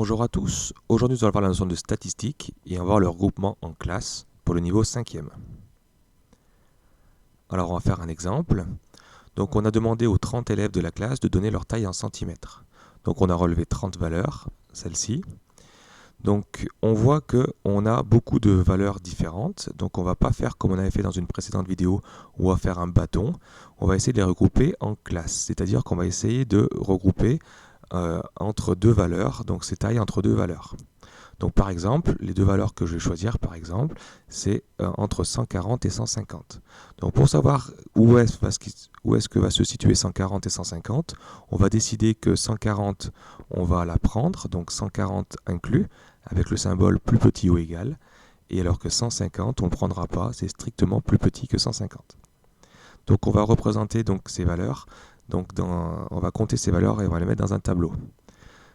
Bonjour à tous, aujourd'hui nous allons voir la notion de statistique et on va voir le regroupement en classe pour le niveau 5e. Alors on va faire un exemple. Donc on a demandé aux 30 élèves de la classe de donner leur taille en centimètres. Donc on a relevé 30 valeurs, celle-ci. Donc on voit qu'on a beaucoup de valeurs différentes. Donc on ne va pas faire comme on avait fait dans une précédente vidéo où on va faire un bâton. On va essayer de les regrouper en classes, c'est-à-dire qu'on va essayer de regrouper entre deux valeurs, donc ces tailles entre deux valeurs. Donc par exemple, les deux valeurs que je vais choisir, par exemple, c'est entre 140 et 150. Donc pour savoir où est-ce que va se situer 140 et 150, on va décider que 140, on va la prendre, donc 140 inclus, avec le symbole plus petit ou égal, et alors que 150, on ne le prendra pas, c'est strictement plus petit que 150. Donc on va représenter donc ces valeurs, on va compter ces valeurs et on va les mettre dans un tableau.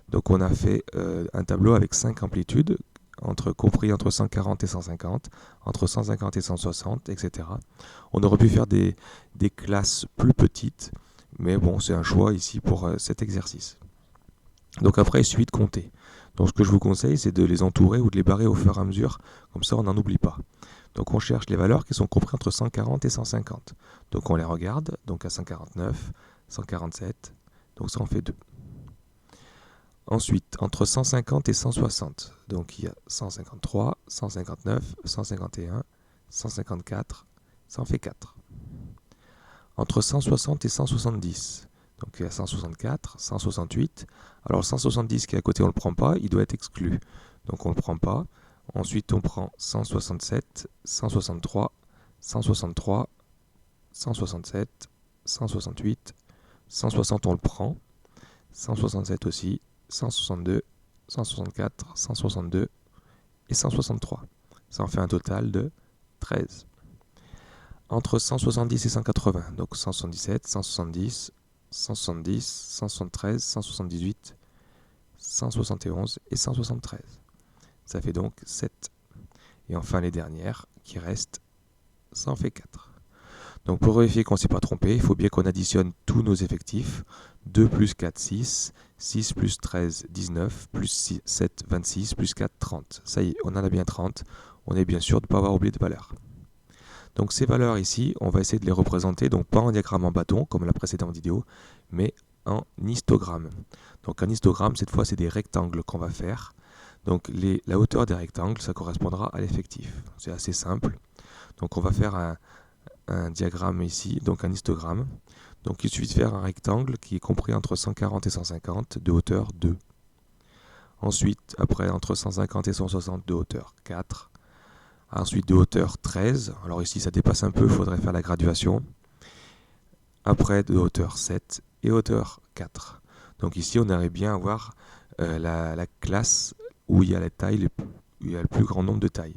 Donc on a fait un tableau avec 5 amplitudes, compris entre 140 et 150, entre 150 et 160, etc. On aurait pu faire des classes plus petites, mais bon, c'est un choix ici pour cet exercice. Donc après, il suffit de compter. Donc ce que je vous conseille, c'est de les entourer ou de les barrer au fur et à mesure, comme ça on n'en oublie pas. Donc on cherche les valeurs qui sont comprises entre 140 et 150. Donc on les regarde, donc à 149, 147, donc ça en fait 2. Ensuite, entre 150 et 160, donc il y a 153, 159, 151, 154, ça en fait 4. Entre 160 et 170, donc il y a 164, 168. Alors le 170 qui est à côté, on ne le prend pas, il doit être exclu. Donc on ne le prend pas. Ensuite, on prend 167, 163, 163, 167, 168, 160 on le prend, 167 aussi, 162, 164, 162 et 163. Ça en fait un total de 13. Entre 170 et 180, donc 177, 170, 170, 173, 178, 171 et 173. Ça fait donc 7. Et enfin les dernières qui restent, ça en fait 4. Donc pour vérifier qu'on ne s'est pas trompé, il faut bien qu'on additionne tous nos effectifs. 2 plus 4, 6, 6 plus 13, 19, plus 7, 26, plus 4, 30. Ça y est, on en a bien 30. On est bien sûr de ne pas avoir oublié de valeurs. Donc ces valeurs ici, on va essayer de les représenter, donc pas en diagramme en bâton, comme la précédente vidéo, mais en histogramme. Donc un histogramme, cette fois, c'est des rectangles qu'on va faire. Donc la hauteur des rectangles, ça correspondra à l'effectif. C'est assez simple. Donc on va faire un diagramme ici, donc un histogramme. Donc il suffit de faire un rectangle qui est compris entre 140 et 150 de hauteur 2. Ensuite, après entre 150 et 160 de hauteur 4. Ensuite de hauteur 13. Alors ici ça dépasse un peu, il faudrait faire la graduation. Après de hauteur 7 et hauteur 4. Donc ici on aimerait bien avoir la classe où il y a la taille, où il y a le plus grand nombre de tailles.